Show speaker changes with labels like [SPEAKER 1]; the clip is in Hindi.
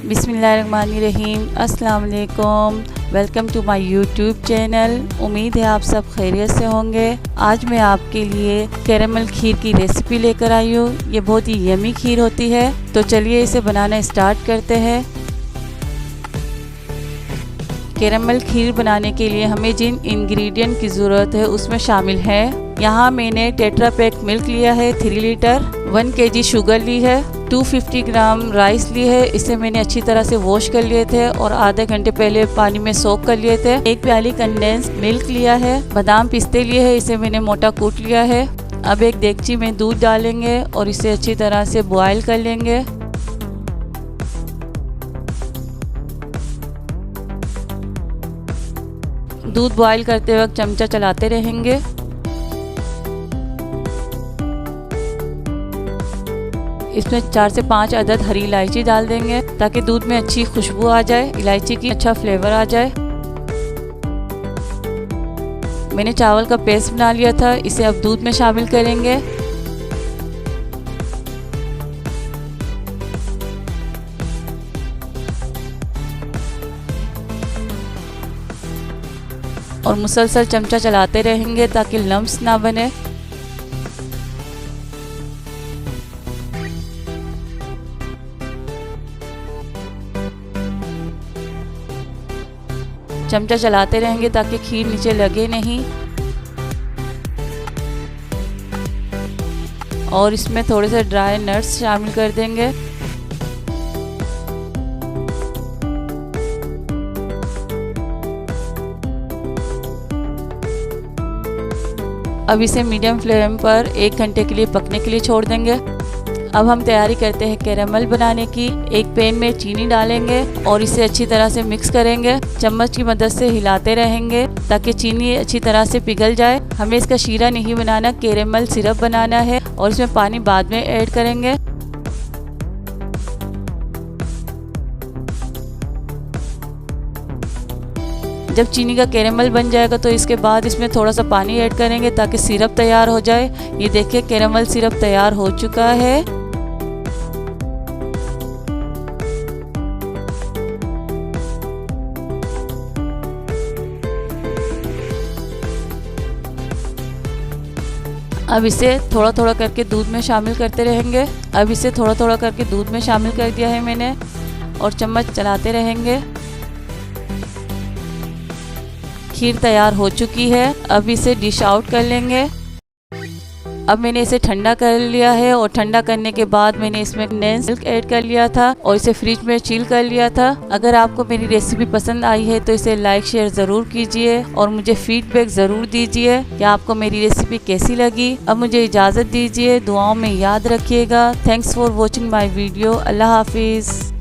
[SPEAKER 1] बिस्मिल्लाहिर्रहमानिर्रहीम। अस्सलाम वालेकुम। Welcome to my YouTube channel. उम्मीद है आप सब खैरियत से होंगे। आज मैं आपके लिए कैरेमल खीर की रेसिपी लेकर आई हूँ। ये बहुत ही यमी खीर होती है, तो चलिए इसे बनाना स्टार्ट करते हैं। कैरेमल खीर बनाने के लिए हमें जिन इंग्रेडिएंट की ज़रूरत है उसमें शामिल है। यहाँ मैंने टेट्रा पैक मिल्क लिया है 3 लीटर, 1 kg शुगर ली है, 250 ग्राम राइस ली है। इसे मैंने अच्छी तरह से वॉश कर लिए थे और आधे घंटे पहले पानी में सोक कर लिए थे। 1 प्याली कंडेंस मिल्क लिया है, बादाम पिस्ते लिए है, इसे मैंने मोटा कूट लिया है। अब एक देगची में दूध डालेंगे और इसे अच्छी तरह से बॉयल कर लेंगे। दूध बॉयल करते वक्त चमचा चलाते रहेंगे। इसमें 4 से 5 अदद हरी इलायची डाल देंगे ताकि दूध में अच्छी खुशबू आ जाए, इलायची की अच्छा फ्लेवर आ जाए। मैंने चावल का पेस्ट बना लिया था, इसे अब दूध में शामिल करेंगे। और मुसलसल चमचा चलाते रहेंगे ताकि लम्स ना बने। चमचा चलाते रहेंगे ताकि खीर नीचे लगे नहीं। और इसमें थोड़े से ड्राई नट्स शामिल कर देंगे। अब इसे मीडियम फ्लेम पर 1 घंटे के लिए पकने के लिए छोड़ देंगे। अब हम तैयारी करते हैं कैरेमल बनाने की। एक पैन में चीनी डालेंगे और इसे अच्छी तरह से मिक्स करेंगे। चम्मच की मदद से हिलाते रहेंगे ताकि चीनी अच्छी तरह से पिघल जाए। हमें इसका शीरा नहीं बनाना, कैरेमल सिरप बनाना है और इसमें पानी बाद में ऐड करेंगे। जब चीनी का कैरेमल बन जाएगा तो इसके बाद इसमें थोड़ा सा पानी ऐड करेंगे ताकि सिरप तैयार हो जाए। ये देखिए कैरेमल सिरप तैयार हो चुका है। अब इसे थोड़ा थोड़ा करके दूध में शामिल करते रहेंगे। अब इसे थोड़ा थोड़ा करके दूध में शामिल कर दिया है मैंने और चम्मच चलाते रहेंगे। खीर तैयार हो चुकी है। अब इसे डिश आउट कर लेंगे। अब मैंने इसे ठंडा कर लिया है और ठंडा करने के बाद मैंने इसमें कंडेंस मिल्क ऐड कर लिया था और इसे फ्रिज में चिल कर लिया था। अगर आपको मेरी रेसिपी पसंद आई है तो इसे लाइक शेयर ज़रूर कीजिए और मुझे फीडबैक ज़रूर दीजिए कि आपको मेरी रेसिपी कैसी लगी। अब मुझे इजाज़त दीजिए, दुआओं में याद रखिएगा। Thanks for watching my video. अल्लाह हाफिज़।